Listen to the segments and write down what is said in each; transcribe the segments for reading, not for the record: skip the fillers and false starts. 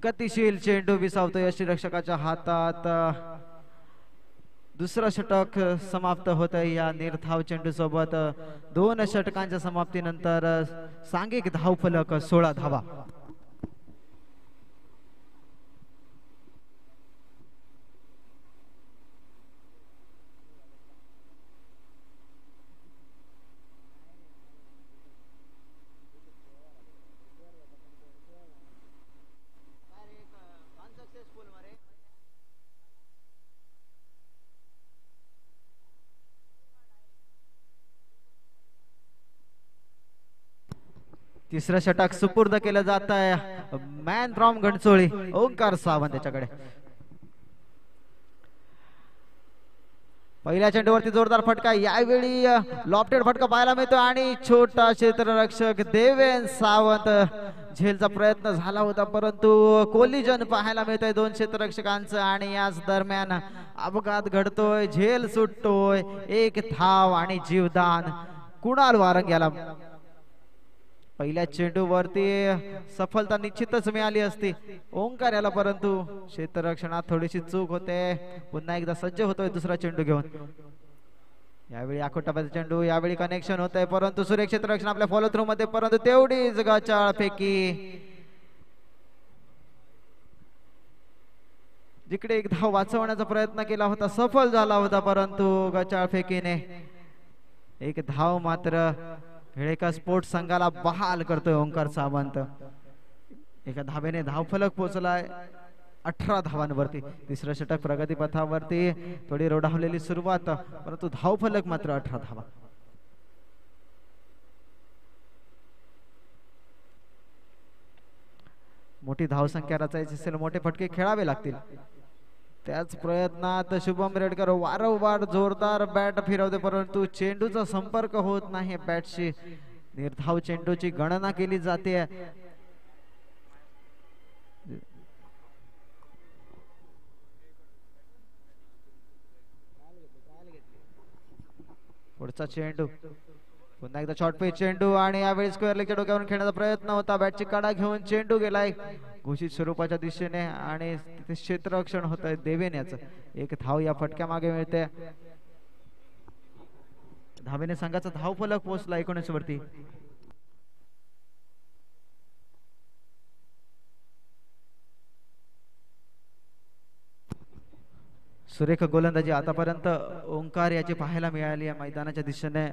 गतिशील चेंडू विसावतो यष्टीरक्षकाच्या हातात. दुसरा षटक समाप्त होत आहे या निर्धाव चेंडू सोबत. 2 षटकांच्या समाप्तीनंतर सांघिक धावफलक 16 धावा. तिसरं षटक सुपूर्द केलं जात आहे मॅन फ्रॉम घणसोळी ओंकार सावंत याच्याकडे. पहिल्या चेंडूवरती जोरदार फटका, यावेळी लॉफ्टेड फटका पाहायला मिळतो आणि छोटा क्षेत्ररक्षक देवेन सावंत झेलचा प्रयत्न झाला होता परंतु कोलिजन पाहायला मिळतंय 2 क्षेत्ररक्षकांचं आणि याच दरम्यान अपघात घडतोय, झेल सुटतोय. 1 धाव आणि जीवदान कुणाल वारंग याला. पहिल्या चेंडूवरती सफलता निश्चितच मिळाली असती ओंकार याला परंतु क्षेत्ररक्षणात थोडीशी चूक होते. पुन्हा एकदा सज्ज होतोय दुसरा चेंडू घेऊन. यावेळी आखोटाबाचा चेंडू, यावेळी कनेक्शन होत आहे परंतु सूर्य क्षेत्ररक्षण आपल्या फॉलो थ्रू मध्ये परंतु तेवढीच गचाळ फेकी. जिकडे 1 धाव वाचवण्याचा प्रयत्न केला होता सफल झाला होता परंतु गचाळ फेकीने 1 धाव मात्र हेळेकर स्पोर्ट्स संघाला बहाल करतोय ओंकार सावंत. एका धावेने धावफलक पोहोचलाय 18 धावांवरती. तिसरं षटक प्रगतीपथावरती, थोडी रोडावलेली सुरुवात परंतु धावफलक मात्र 18 धावा. मोठी धावसंख्या रचायची असेल मोठे फटके खेळावे लागतील. त्याच प्रयत्नात शुभम रेडकर वारंवार जोरदार बॅट फिरवते परंतु चेंडूचा संपर्क होत नाही बॅटशी. निर्धाव चेंडूची गणना केली जाते. पुढचा चेंडू पुन्हा एकदा शॉर्ट पिच चेंडू आणि यावेळी स्क्वेअर लेगच्या डोक्यावरून खेळण्याचा प्रयत्न होता. बॅटची कडा घेऊन चेंडू गेलाय घोषित स्वरूपाच्या दिशेने आणि तिथे क्षेत्ररक्षण होत आहे देवेन याचं. 1 धाव या फटक्या मागे मिळते. धावेने संघाचा धावफलक पोहोचला 19 वरती. सुरेख गोलंदाजी आतापर्यंत ओंकार याची पाहायला मिळाली आहे मैदानाच्या दिशेने.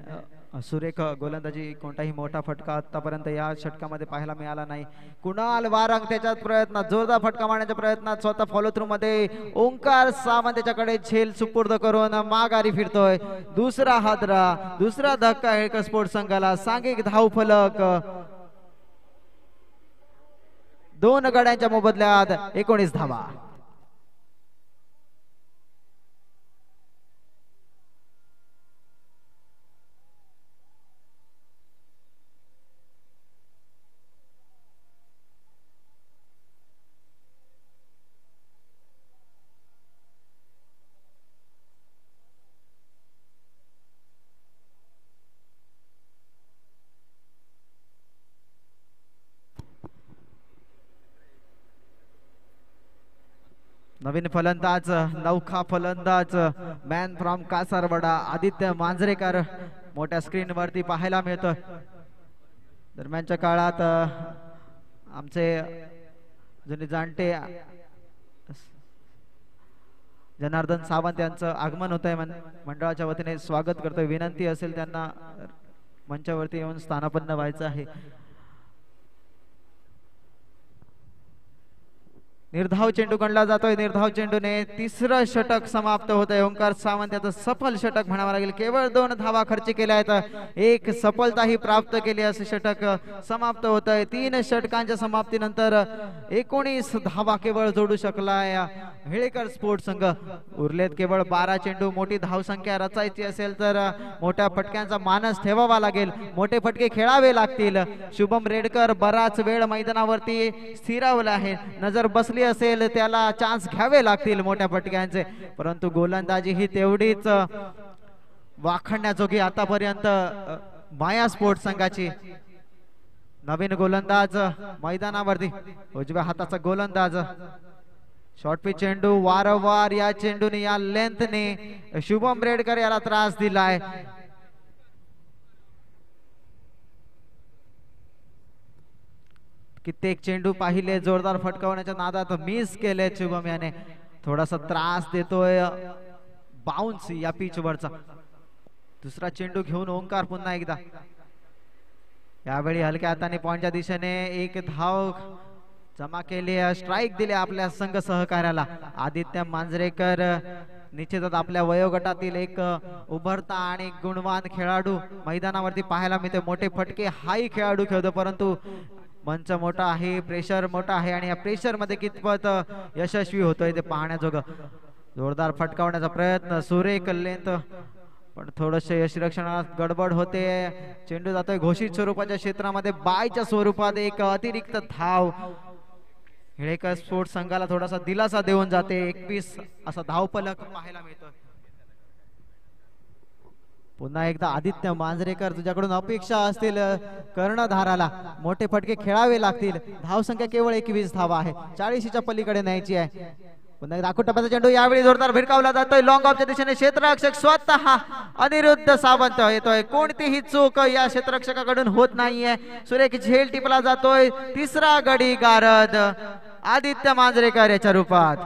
सुरेख गोलंदाजी, कोणताही मोठा फटका आतापर्यंत या षटकामध्ये पाहायला मिळाला नाही. कुणाल वारंग त्याच्यात प्रयत्न, जोरदार फटका मारण्याच्या प्रयत्नात स्वतः फॉलो थ्रू मध्ये ओंकार सावंत त्याच्याकडे झेल सुपूर्द करून माघारी फिरतोय. दुसरा हादरा, दुसरा धक्का हेळकर स्पोर्ट्स संघाला. सांघिक धावफलक 2 गड्यांच्या मोबदल्यात 19 धावा. नवीन फलंदाज, नौखा फलंदाज, मॅन फ्रॉम कासारवाडा आदित्य मांजरेकर मोठ्या स्क्रीन वरती पाहायला मिळतो. दरम्यानच्या काळात आमचे जुने जाणते जनार्दन सावंत यांचं आगमन होत आहे. मंडळाच्या वतीने स्वागत करतोय. विनंती असेल त्यांना मंचावरती येऊन स्थानापन्न व्हायचं आहे. निर्धाव चेंडू गणला जातोय. निर्धाव चेंडूने तिसरं षटक समाप्त होत आहे. ओंकार सावंत याचं सफल षटक म्हणावं लागेल. केवळ 2 धावा खर्च केल्या आहेत, 1 सफलताही प्राप्त केली. असे षटक समाप्त होत आहे. 3 षटकांच्या समाप्तीनंतर 19 धावा केवळ जोडू शकलाय हेळेकर स्पोर्ट्स संघ. उरलेत केवळ 12 चेंडू. मोठी धावसंख्या रचायची असेल तर मोठ्या फटक्यांचा मानस ठेवावा लागेल, मोठे फटके खेळावे लागतील. शुभम रेडकर बराच वेळ मैदानावरती स्थिरावला आहे. नजर बसली असेल त्याला चान्स घ्यावे लागतील मोठ्या फटक्यांचे, परंतु गोलंदाजी ही तेवढीच वाखण्याजोगी आतापर्यंत माया स्पोर्ट्स संघाची. नवीन गोलंदाज मैदानावरती उजव्या हाताचा गोलंदाज शॉर्ट पिच चेंडू वारंवार या चेंडूने या लेंथने शुभम रेडकर याला त्रास दिलाय. कित्येक चेंडू पाहिले जोरदार फटकावण्याच्या नादात मिस केले शुभम याने. थोडासा त्रास देतोय बाउन्स या पिच वरचा. दुसरा चेंडू घेऊन ओंकार पुन्हा एकदा. यावेळी हलक्या हाताने पॉइंटच्या दिशेने एक धाव जमा केली. स्ट्राइक दिले आपल्या संघ सहकार्याला. आदित्य मांजरेकर निश्चितच आपल्या वयोगटातील एक उभरता आणि गुणवान खेळाडू मैदानावरती पाहायला मिळते. मोठे फटके हाही खेळाडू खेळतो परंतु मंच मोठा आहे, प्रेशर मोठा आहे आणि या प्रेशर मध्ये कितपत यशस्वी होतोय ते पाहण्याजोगं. जोरदार फटकावण्याचा प्रयत्न, सुरेख लेंथ, पण थोडंसं यशरक्षणात गडबड होते. चेंडू जातोय घोषित स्वरूपाच्या क्षेत्रामध्ये. बायच्या स्वरूपात एक अतिरिक्त धाव हिळेकर स्पोर्ट्स संघाला थोडासा दिलासा देऊन जाते. 21 असा धावफलक पाहायला मिळतो. पुन्हा एकदा आदित्य मांजरेकर, तुझ्याकडून अपेक्षा असतील कर्णधाराला मोठे फटके खेळावे लागतील. धावसंख्या केवळ 21 धावा आहे, 40च्या पलीकडे न्यायची आहे. पुन्हा एकदा टप्प्याचा चेंडू यावेळी जोरदार भिरकावला जातोय लॉंग ऑफच्या दिशेने. क्षेत्ररक्षक स्वतः अनिरुद्ध सावंत येतोय. कोणतीही चूक या क्षेत्ररक्षकाकडून होत नाहीये. सुरेख झेल टिपला जातोय. तिसरा गडी गारद आदित्य मांजरेकर याच्या रूपात.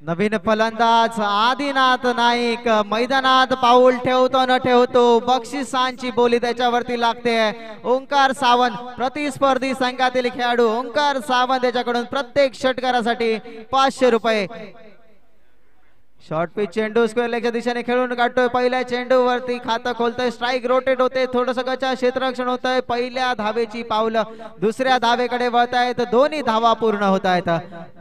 नवीन फलंदाज आदिनाथ नाईक मैदानात पाऊल ठेवतो न ठेवतो बक्षिसांची बोली त्याच्यावरती लागते. ओंकार सावंत प्रतिस्पर्धी संघातील खेळाडू ओंकार सावंत याच्याकडून प्रत्येक षटकारासाठी 500 रुपये. शॉर्ट पिच चेंडू स्क्वेअर लेगच्या दिशेने खेळून काढतोय. पहिल्या चेंडू वरती खातं खोलतोय. स्ट्राइक रोटेट होते. थोडस गचा क्षेत्ररक्षण होतंय. पहिल्या धावेची पावलं दुसऱ्या धावेकडे वळतायत. दोन्ही धावा पूर्ण होत आहेत.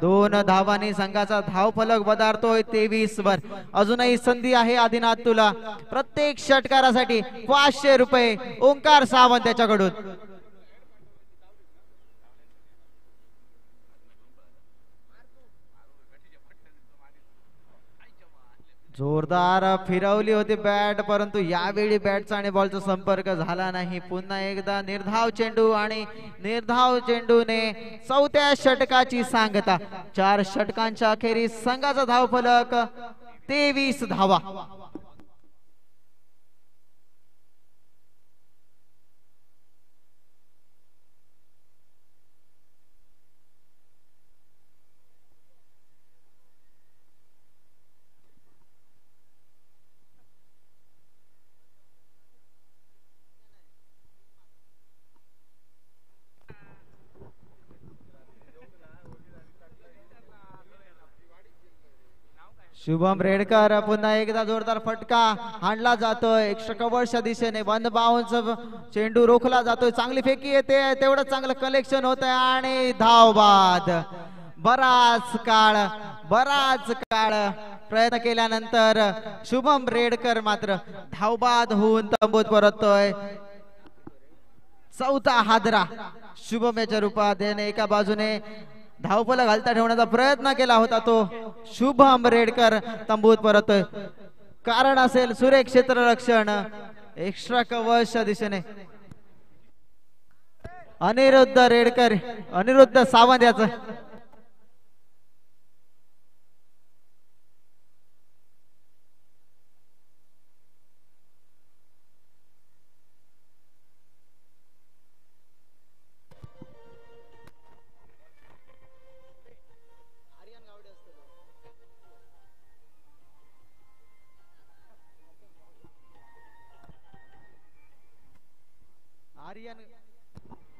2 धावांनी संघाचा धावफलक बदारतोय 23 वर. अजूनही संधी आहे आदिनाथ तुला. प्रत्येक षटकारासाठी 500 रुपये ओंकार सावंत याच्याकडून. जोरदार फिरवली होती बॅट परंतु यावेळी बॅटचा आणि बॉलचा संपर्क झाला नाही. पुन्हा एकदा निर्धाव चेंडू आणि निर्धाव चेंडूने 4थ्या षटकाची सांगता. 4 षटकांच्या अखेरीस संघाचा धावफलक 23 धावा. शुभम रेडकर पुन्हा एकदा जोरदार फटका हाणला जातोय. एक्स्ट्रा कव्हरच्या दिशेने 1 बाउन्स चेंडू रोखला जातोय. चांगली फेकी येते. तेवढं चांगलं कलेक्शन होत आहे आणि धाव बाद. बराच काळ प्रयत्न केल्यानंतर शुभम रेडकर मात्र धावबाद होऊन तंबूत परततोय. 4था हादरा शुभम याच्या रूपात. याने एका बाजूने धावफलक घालता ठेवण्याचा प्रयत्न केला होता तो शुभम रेडकर तंबूत परतोय. कारण असेल सुरेख क्षेत्ररक्षण. एक्स्ट्रा कव्हरच्या दिशेने अनिरुद्ध सावंत याचं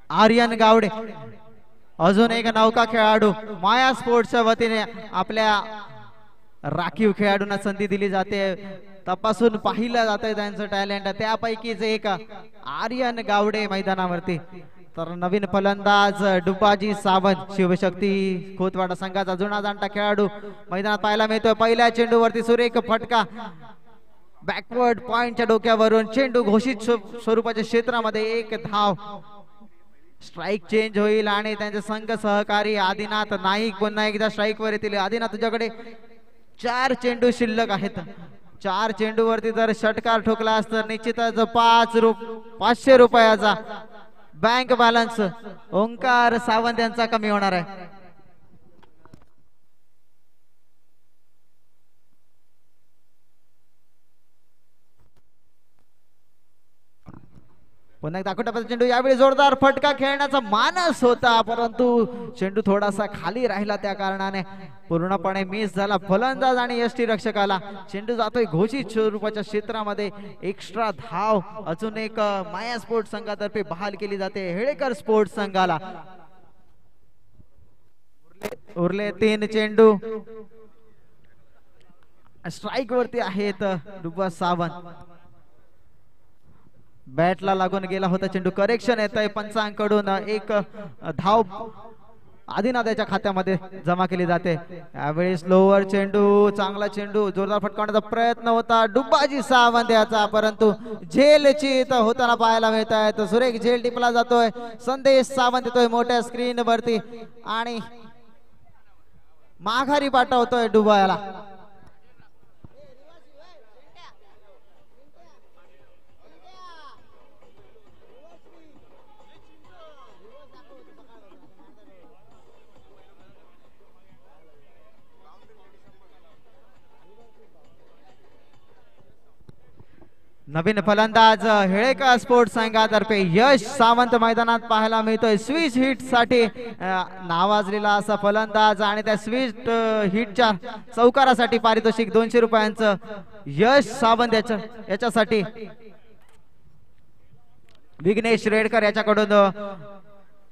आर्यन गावडे अजून एक नौका खेळाडू. माया स्पोर्ट्सच्या वतीने आपल्या राखीव खेळाडूंना संधी दिली जाते. तपासून पाहिलं जातंय त्यांचं टॅलेंट. त्यापैकीच एक आर्यन गावडे मैदानावरती तर नवीन फलंदाज डुबाजी सावंत शिवशक्ती खोतवाडा संघाचा जुना जाणता खेळाडू मैदानात पाहायला मिळतोय। पहिल्या चेंडूवरती सुरेख फटका बॅकवर्ड पॉइंटच्या डोक्यावरून चेंडू घोषित स्वरूपाच्या क्षेत्रामध्ये एक धाव। स्ट्राइक चेंज होईल आणि त्यांचे संघ सहकारी आदिनाथ नाईक पुन्हा एकदा स्ट्राइक वर येतील। आदिनाथ तुझ्याकडे 4 चेंडू शिल्लक आहेत। 4 चेंडूवरती जर षटकार ठोकलास तर निश्चितच 500 रुपयाचा बँक बॅलन्स ओंकार सावंत यांचा कमी होणार आहे। पुन्हा एकदा आखोटापासून चेंडू, यावेळी जोरदार फटका खेळण्याचा मानस होता परंतु चेंडू थोडासा खाली राहिला त्या कारणाने पूर्णपणे मिस झाला। फलंदाज आणि यष्टी रक्षकाला चेंडू जातोय घोषित स्वरूपाच्या क्षेत्रामध्ये। एक्स्ट्रा धाव अजून एक माया स्पोर्ट्स संघातर्फे बहाल केली जाते हेळेकर स्पोर्ट्स संघाला। उरले 3 चेंडू, स्ट्राइक वरती आहेत डुबा सावंत। बॅटला लागून गेला होता चेंडू, करेक्शन येत आहे पंचांकडून। एक धाव आदिनाथाच्या खात्यामध्ये जमा केली जाते। यावेळी स्लोवर चेंडू, चांगला चेंडू, जोरदार फटकावण्याचा प्रयत्न होता डुब्बाजी सावंत याचा परंतु झेलची होताना पाहायला मिळत आहे। सुरेख झेल टिपला जातोय, संदेश सावंत येतोय मोठ्या स्क्रीन वरती आणि माघारी पाठवतोय डुबायाला। नवीन फलंदाज हेळेकर स्पोर्ट्स संघातर्फे यश सावंत मैदानात पाहायला मिळतोय। स्विच हिट साठी नावाजलेला असा फलंदाज आणि त्या स्विच हिटच्या चौकारासाठी पारितोषिक 200 रुपयांचं यश सावंत याच्यासाठी विघ्नेश रेडकर याच्याकडून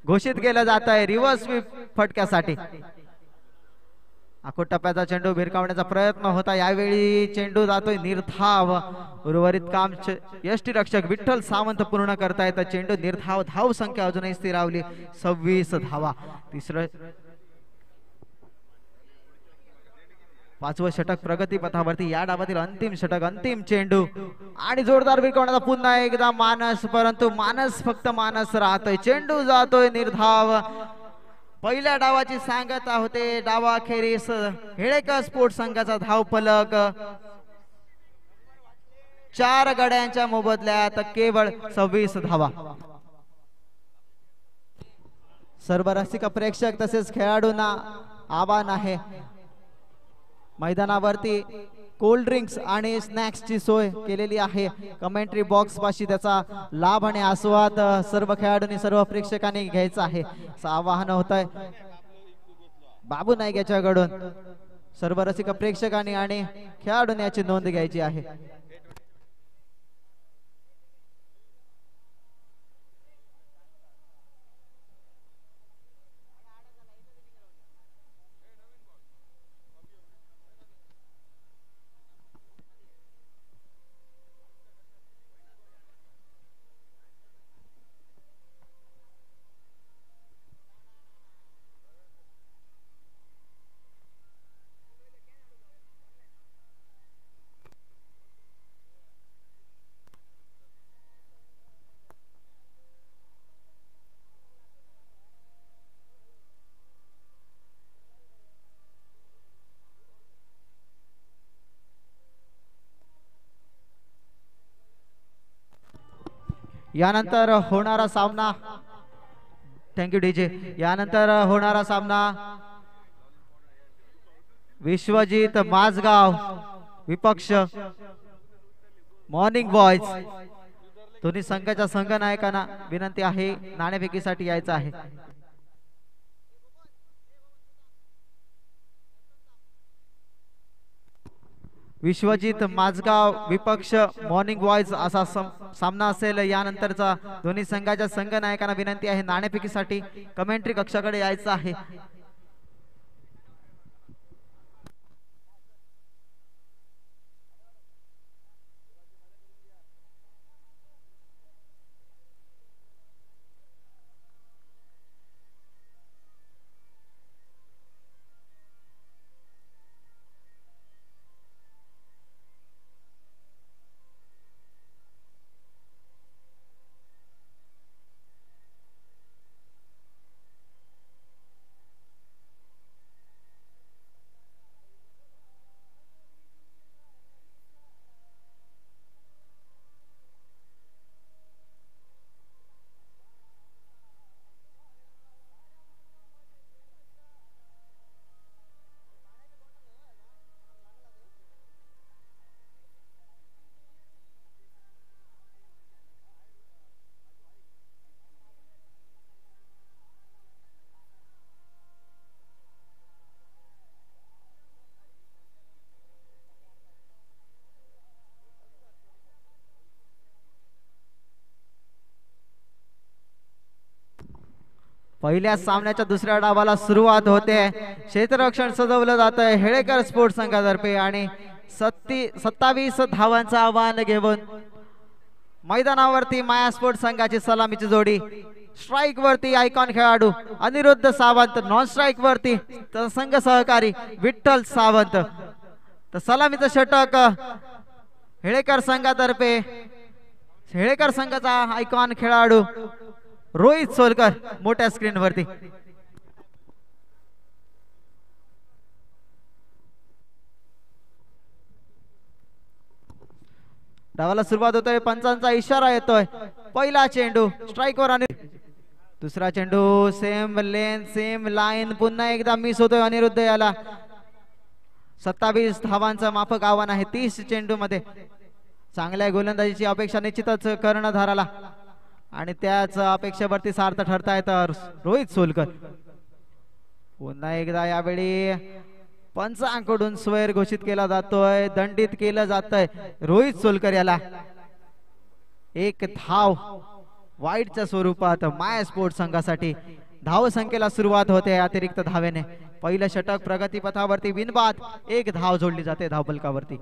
घोषित केलं जात आहे रिव्हर्स स्वीप फटक्यासाठी। आखोट टप्प्याचा चेंडू भिरकावण्याचा प्रयत्न होता, यावेळी चेंडू जातोय निर्धाव। उर्वरित काम यष्टी रक्षक विठ्ठल सावंत पूर्ण करतायत। चेंडू निर्धाव, धाव संख्या अजूनही स्थिरावली 26 धावा। तिसरं 5वं षटक प्रगती पथावरती, या डावातील अंतिम षटक, अंतिम चेंडू आणि जोरदार भिरकावण्याचा पुन्हा एकदा मानस, परंतु मानस फक्त मानस राहतोय। चेंडू जातोय निर्धाव। पहिल्या डावाची सांगता होते डावाखेरीस हेळेकर स्पोर्ट्स संघाचा धाव फलक 4 गड्यांच्या मोबदल्यात केवळ 26 धावा। सर्व रसिक प्रेक्षक तसेच खेळाडूंना आवाहन आहे, मैदानावरती कोल्ड ड्रिंक्स आणि स्नॅक्सची सोय केलेली आहे। कमेंट्री बॉक्स पाशी त्याचा लाभ आणि आस्वाद सर्व खेळाडूंनी सर्व प्रेक्षकांनी घ्यायचा आहे असं आवाहन होत आहे बाबू नाईक याच्याकडून। सर्व रसिक प्रेक्षकांनी आणि खेळाडूंनी याची नोंद घ्यायची आहे। यानंतर होणारा सामना, थँक्यू डीजे, यानंतर होणारा सामना विश्वजित माझगाव विपक्ष मॉर्निंग बॉयज। दोन्ही संघाच्या संघनायकांना विनंती आहे नाणेफेकीसाठी यायचं आहे। विश्वजित माझगाव विपक्ष मॉर्निंग बॉयज असा सामना असेल। यानंतरचा दोन्ही संघाच्या संघनायकांना विनंती आहे नाणेफेकीसाठी कमेंट्री कक्षाकडे यायचं आहे। पहिल्या सामन्याच्या दुसऱ्या डावाला सुरुवात होते. क्षेत्ररक्षण सजवलं जात आहे हेळेकर स्पोर्ट्स संघातर्फे आणि 27 धावांचं आव्हान घेऊन मैदानावरती माया स्पोर्ट्स संघाची सलामीची जोडी. स्ट्राइक वरती आयकॉन खेळाडू अनिरुद्ध सावंत, नॉन स्ट्राइक वरती संघ सहकारी विठ्ठल सावंत. तर सलामीचं षटक हेळेकर संघातर्फे. हेळेकर संघाचा आयकॉन खेळाडू रोहित सोलकर मोठ्या स्क्रीन वरती. डावाला सुरुवात होतोय. पंचांचा इशारा येतोय. पहिला चेंडू स्ट्राइक वर आणि दुसरा चेंडू सेम लेन सेम लाईन पुन्हा एकदा मिस होतोय अनिरुद्ध याला. 27 धावांचं माफक आव्हान आहे 30 चेंडू मध्ये. चांगल्या गोलंदाजीची अपेक्षा निश्चितच कर्णधाराला आणि त्याच अपेक्षेवरती सार्थ ठरतायत रोहित सोलकर. पुन्हा एकदा यावेळी पंचांकडून स्वैर घोषित केला जातोय. दंडित केलं जातंय रोहित सोलकर याला. एक धाव वाईटच्या स्वरूपात माया स्पोर्ट्स संघासाठी. धाव संख्येला सुरुवात होते अतिरिक्त धावेने. पहिलं षटक प्रगतीपथावरती बिनबाद. एक धाव जोडली जाते धावफलकावरती.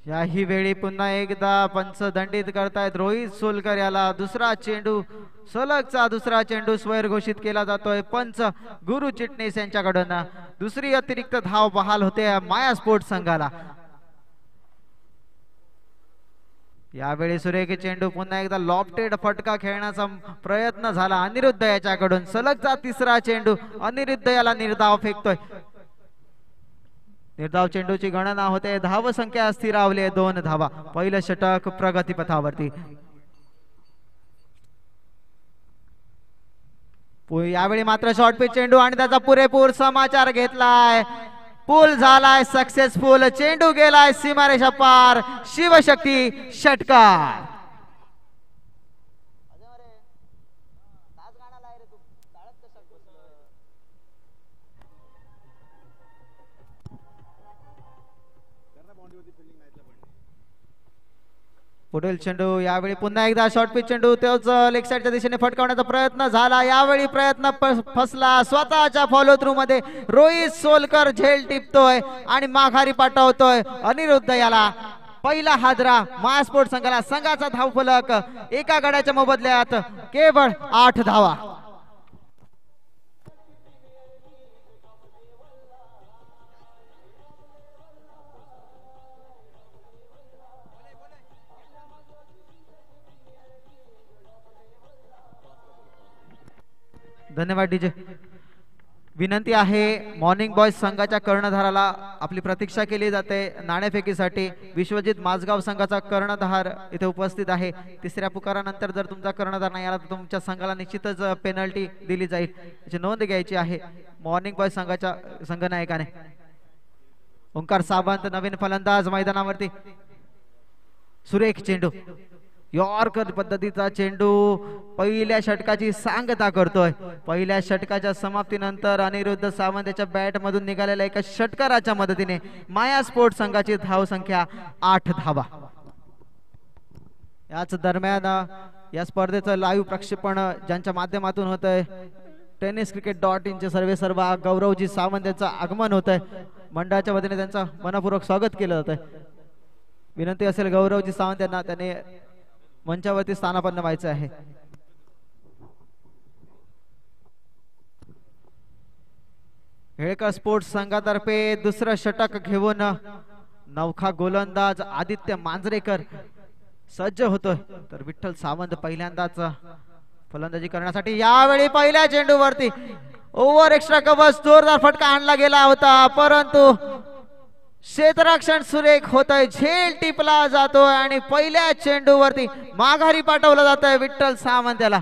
याही वेळी पुन्हा एकदा पंच दंडित करतायत रोहित सोलकर याला. दुसरा चेंडू सलगचा दुसरा चेंडू स्वैर घोषित केला जातोय पंच गुरु चिटणीस यांच्याकडून. दुसरी अतिरिक्त धाव बहाल होते माया स्पोर्ट्स संघाला. यावेळी सुरेख चेंडू पुन्हा एकदा लॉफ्टेड फटका खेळण्याचा प्रयत्न झाला अनिरुद्ध याच्याकडून. सलगचा तिसरा चेंडू अनिरुद्ध याला निर्धाव फेकतोय. निर्धाव चेंडूची गणना होते. धाव संख्या स्थिरावली 2 धावा. पहिलं षटक प्रगतीपथावरती. यावेळी मात्र शॉर्ट पिच चेंडू आणि त्याचा पुरेपूर समाचार घेतलाय. पूल झालाय सक्सेसफुल. चेंडू गेलाय सीमारेषा पार. शिवशक्ती षटकार. पुढील चेंडू यावेळी पुन्हा एकदा शॉर्ट पिच चेंडू तोच लेग साइडच्या दिशेने फटकावण्याचा प्रयत्न झाला. यावेळी प्रयत्न फसला. स्वतःच्या फॉलो थ्रू मध्ये रोहित सोलकर झेल टिपतोय आणि माघारी पाठवतोय अनिरुद्ध याला. पहिला हादरा माया स्पोर्ट्स संघाला. संघाचा धावफलक एका गड्याच्या मोबदल्यात केवळ 8 धावा. धन्यवाद डीजे. विनंती आहे मॉर्निंग बॉयज संघाच्या कर्णधाराला आपली प्रतीक्षा केली जाते नाणेफेकीसाठी. विश्वजित माझगाव संघाचा कर्णधार इथे उपस्थित आहे. तिसऱ्या पुकारानंतर जर तुमचा कर्णधार नाही आला तर तुमच्या संघाला निश्चितच पेनल्टी दिली जाईल. याची नोंद घ्यायची आहे मॉर्निंग बॉयज संघाच्या संघनायकाने. ओंकार सावंत नवीन फलंदाज मैदानावरती. सुरेख चेंडू यॉर्कर पद्धतीचा चेंडू पहिल्या षटकाची सांगता करतोय. पहिल्या षटकाच्या समाप्तीनंतर अनिरुद्ध सावंत याच्या बॅट मधून निघालेल्या एका षटकाराच्या मदतीने माया स्पोर्ट्स संघाची धाव संख्या 8 धावा. याच दरम्यान या स्पर्धेचं लाईव्ह प्रक्षेपण ज्यांच्या माध्यमातून होत आहे tenniscricket.in चे सर्वेसर्वा गौरवजी सावंत यांचं आगमन होत आहे. मंडळाच्या वतीने त्यांचं मनपूर्वक स्वागत केलं जात आहे. विनंती असेल गौरवजी सावंत यांना त्याने मंचावरती स्थानापन्न व्हायचं आहे. हेळकर स्पोर्ट्स संघातर्फे दुसरं षटक घेऊन नवखा गोलंदाज आदित्य मांजरेकर सज्ज होतोय. तर विठ्ठल सावंत पहिल्यांदाच फलंदाजी करण्यासाठी. यावेळी पहिल्या चेंडूवरती ओव्हर एक्स्ट्रा कव्हर जोरदार फटका आणला गेला होता परंतु क्षेत्ररक्षण सुरेख होतंय. झेल टिपला जातोय आणि पहिल्या चेंडूवरती माघारी पाठवलं जात आहे विठ्ठल सावंत याला.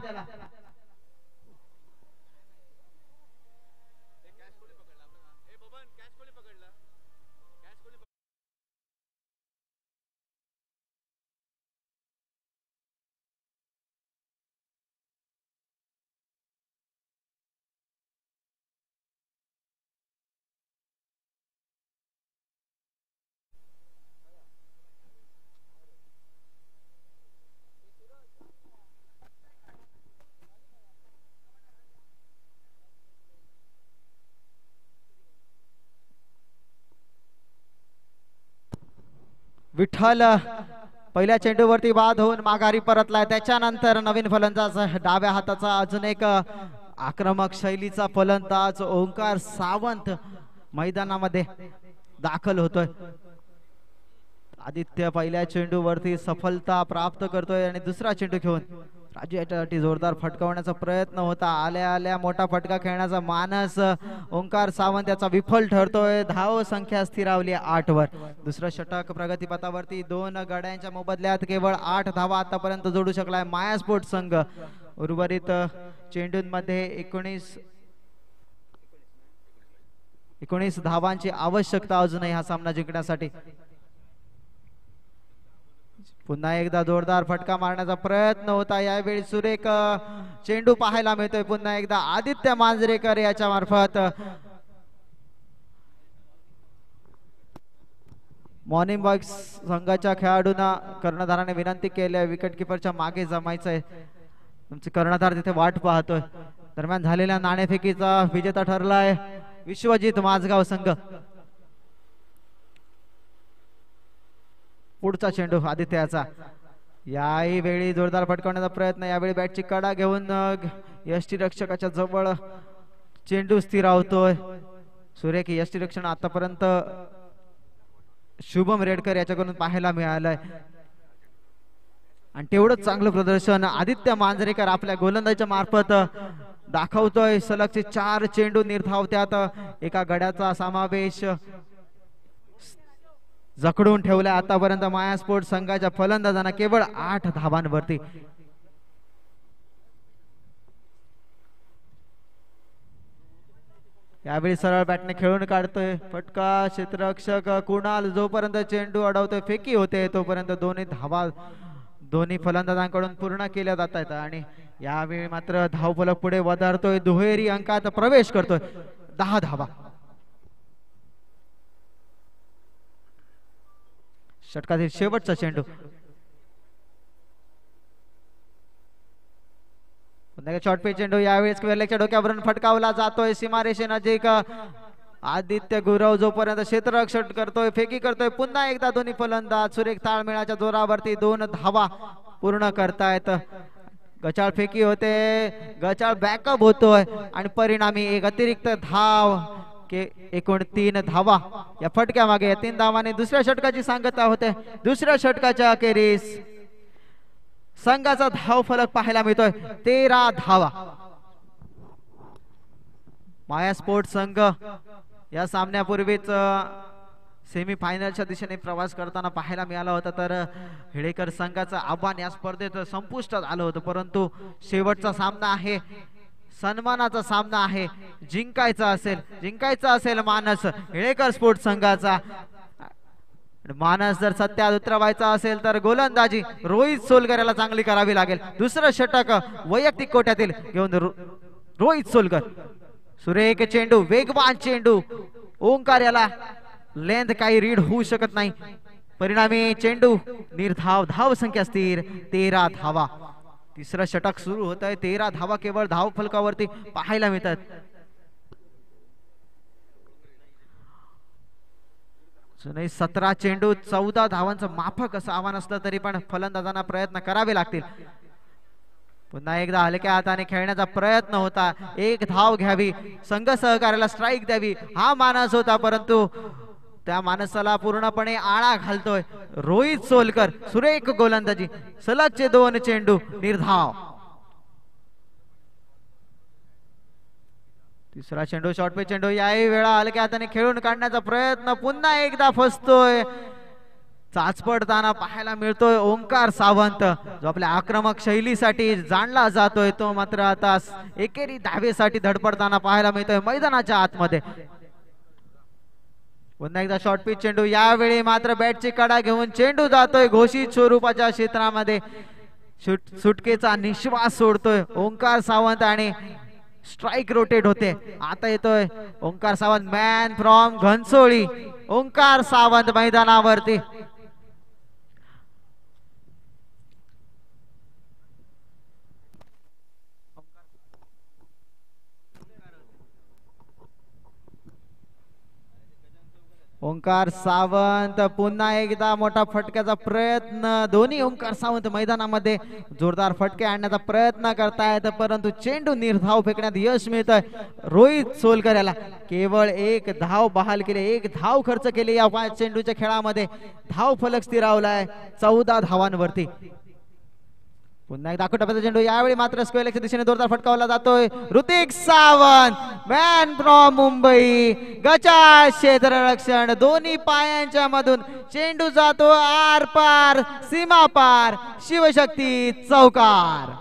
विठ्ठल पहिल्या चेंडूवरती बाद होऊन माघारी परतलाय. त्याच्यानंतर नवीन फलंदाज डाव्या हाताचा अजून एक आक्रमक शैलीचा फलंदाज ओंकार सावंत मैदानामध्ये दाखल होतोय. आदित्य पहिल्या चेंडूवरती सफलता प्राप्त करतोय आणि दुसरा चेंडू घेऊन राजू याच्यासाठी जोरदार फटकावण्याचा प्रयत्न होता. आल्या आल्या मोठा फटका खेळण्याचा मानस ओंकार सावंत याचा विफल ठरतोय. धाव संख्या स्थिरावली 8 वर. दुसरं षटक प्रगतीपथावरती 2 गड्यांच्या मोबदल्यात केवळ 8 धावा आतापर्यंत जोडू शकलाय माया स्पोर्ट संघ. उर्वरित चेंडूंमध्ये 19 धावांची आवश्यकता अजूनही हा सामना जिंकण्यासाठी. पुन्हा एकदा जोरदार फटका मारण्याचा प्रयत्न होता. यावेळी सुरेख चेंडू पाहायला मिळतोय. पुन्हा एकदा आदित्य मांजरेकर याच्या मार्फत. मॉर्निंग बॉक्स संघाच्या खेळाडूंना कर्णधाराने विनंती केली आहे विकेट किपरच्या मागे जमायचंय. तुमचे कर्णधार तिथे वाट पाहतोय. दरम्यान झालेल्या नाणेफेकीचा विजेता ठरलाय विश्वजित माझगाव संघ. पुढचा चेंडू आदित्याचा. याही वेळी जोरदार फटकावण्याचा प्रयत्न. यावेळी बॅटची कडा घेऊन यष्टीरक्षकाच्या जवळ चेंडू स्थिरावतोय. सुरेख यष्टीरक्षण आतापर्यंत शुभम रेडकर याच्याकडून पाहायला मिळालंय आणि तेवढंच चांगलं प्रदर्शन आदित्य मांजरेकर आपल्या गोलंदाजीच्या मार्फत दाखवतोय. सलगचे 4 चेंडू निर्धावत्यात. एका गड्याचा समावेश जखडून ठेवलाय आतापर्यंत माया स्पोर्ट संघाच्या फलंदाजांना केवळ 8 धावांवरती. यावेळी सरळ बॅटने खेळून काढतोय फटका. क्षेत्ररक्षक कुणाल जोपर्यंत चेंडू अडवतोय फेकी होते तोपर्यंत दोन्ही धावा दोन्ही फलंदाजांकडून पूर्ण केल्या जात आहेत आणि यावेळी मात्र धावफलक पुढे वधारतोय. दुहेरी अंकात प्रवेश करतोय. 10 धावा. षटकातील शेवटचा चेंडू. शॉर्ट पिच चेंडू. यावेळी स्क्वेअरलेगच्या डोक्यावरून फटकावला जातोय सीमारेषे नजीक. आदित्य गुरव जोपर्यंत क्षेत्ररक्षण करतोय फेकी करतोय. पुन्हा एकदा दोन्ही फलंदाज सुरेख ताळमेळाच्या जोरावरती 2 धावा पूर्ण करतायत. गचाळ फेकी होते. गचाळ बॅकअप होतोय आणि परिणामी एक अतिरिक्त धाव. एकूण 3 धावा या फटक्या मागे. 3 धावांनी दुसऱ्या षटकाची सांगता होते. दुसऱ्या षटकाच्या अखेरीस संघाचा धाव फलक पाहायला मिळतोय 13 धावा. माया स्पोर्ट संघ या सामन्यापूर्वीच सेमीफायनलच्या दिशेने प्रवास करताना पाहायला मिळाला होता. तर हेडेकर संघाचं आव्हान या स्पर्धेत संपुष्टात आलं होतं. परंतु शेवटचा सामना आहे. सन्मानाचा सामना आहे. जिंकायचा असेल मानस हेडेकर स्पोर्ट्स संघाचा. मानस जर सत्यात उतरवायचा असेल तर गोलंदाजी रोहित सोलकर याला चांगली करावी लागेल. दुसरं षटक वैयक्तिक कोट्यातील घेऊन रोहित सोलकर. सुरेख चेंडू. वेगवान चेंडू. ओंकार याला लेंथ काही रीड होऊ शकत नाही. परिणामी चेंडू निर्धाव. धाव संख्या स्थिर 13 धावा. तिसरं षटक सुरू होत आहे. 13 धावा केवळ धाव फलकावरती पाहायला मिळतात. जुने 17 चेंडू 14 धावांचं माफक असं आव्हान असलं तरी पण फलंदाजांना प्रयत्न करावे लागतील. पुन्हा एकदा हलक्या हाताने खेळण्याचा प्रयत्न होता. 1 धाव घ्यावी. संघ सहकार्याला स्ट्राईक द्यावी हा मानस होता. परंतु त्या मानसाला पूर्णपणे आळा घालतोय रोहित सोलकर. सुरेख गोलंदाजी. सलगचे 2 चेंडू निर्धाव. तिसरा चेंडू शॉर्ट पे चेंडू. याही वेळा हलक्या हाताने खेळून काढण्याचा प्रयत्न पुन्हा एकदा फसतोय. चाचपडताना पाहायला मिळतोय ओंकार सावंत जो आपल्या आक्रमक शैलीसाठी जाणला जातोय. तो मात्र आता एकेरी धावेसाठी धडपडताना पाहायला मिळतोय मैदानाच्या आतमध्ये. पुन्हा एकदा शॉर्ट पिच चेंडू. यावेळी मात्र बॅटची कडा घेऊन चेंडू जातोय घोषित स्वरूपाच्या क्षेत्रामध्ये. सुटकेचा निश्वास सोडतोय ओंकार सावंत आणि स्ट्राइक रोटेट होते. आता येतोय ओंकार सावंत. मॅन फ्रॉम घनसोळी ओंकार सावंत मैदानावरती. ओंकार सावंत पुन्हा एकदा मोठा फटक्याचा प्रयत्न, दोन्ही ओंकार सावंत मैदानामध्ये जोरदार फटके आणण्याचा प्रयत्न करतायत, परंतु चेंडू निर्धाव फेकण्यात यश मिळत आहे. रोहित सोलकर याला केवळ एक धाव बहाल केले, एक धाव खर्च केली या 5 चेंडूच्या खेळामध्ये. धाव फलक स्थिरावलाय 14 धावांवरती. पुन्हा एक दाखवटा चेंडू, यावेळी मात्र स्क्वेअरच्या दिशेने जोरदार फटकावला जातोय. ऋतिक सावंत मॅन फ्रॉम मुंबई, गचा क्षेत्ररक्षण, दोन्ही पायांच्या मधून चेंडू जातो आर पार सीमा पार, शिवशक्ती चौकार.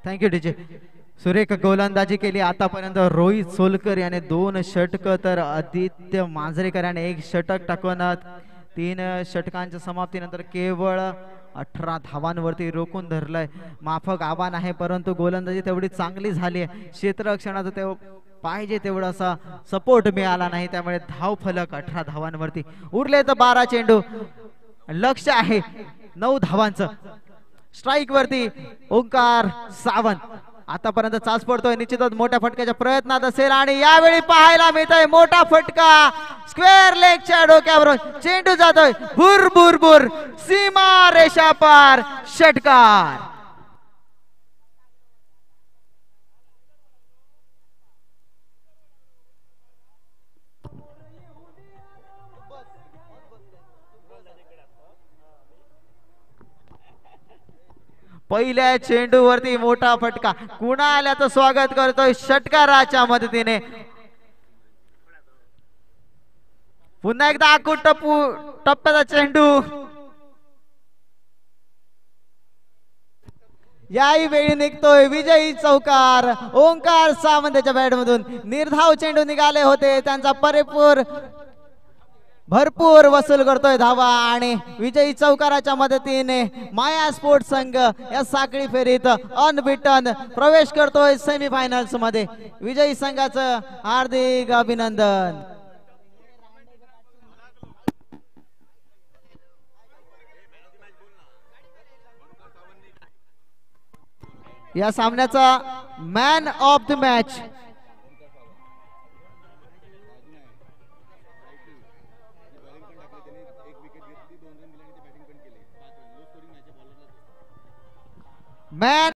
Thank you DJ. सुरेख गोलंदाजी केली आतापर्यंत रोहित सोलकर याने 2 षटक, तर आदित्य मांजरेकर याने 1 षटक टाकून 3 षटकांच्या समाप्तीनंतर केवळ 18 धावांवरती रोखून धरलंय. माफक आव्हान आहे, परंतु गोलंदाजी तेवढी चांगली झाली आहे. क्षेत्ररक्षणाचं ते पाहिजे तेवढा असा सपोर्ट मिळाला नाही, त्यामुळे धाव फलक 18 धावांवरती. उरले तर 12 चेंडू, लक्ष आहे 9 धावांचं. स्ट्राइक वरती ओंकार सावंत आतापर्यंत चाच पडतोय, निश्चितच मोठ्या फटक्याच्या प्रयत्नात असेल आणि यावेळी पाहायला मिळतोय मोठा फटका. स्क्वेअर लेगच्या डोक्यावर चेंडू जातोय भुर भुर भुर, सीमा रेषा पार, षटकार. पहिल्या चेंडूवरती मोठा फटका. कुणा आल्याचं स्वागत करतोय षटकाराच्या मदतीने. पुन्हा एकदा आखूड टप्प्याचा चेंडू, याही वेळी निघतोय विजयी चौकार. ओंकार सावंतच्या बॅट मधून निर्धाव चेंडू निघाले होते, त्यांचा भरपूर वसूल करतोय धावा आणि विजयी चौकाराच्या मदतीने माया स्पोर्ट्स संघ या साखळी फेरीत अनबिटन प्रवेश करतोय सेमीफायनल्स मध्ये. विजयी संघाचं हार्दिक अभिनंदन. या सामन्याचा man of the match man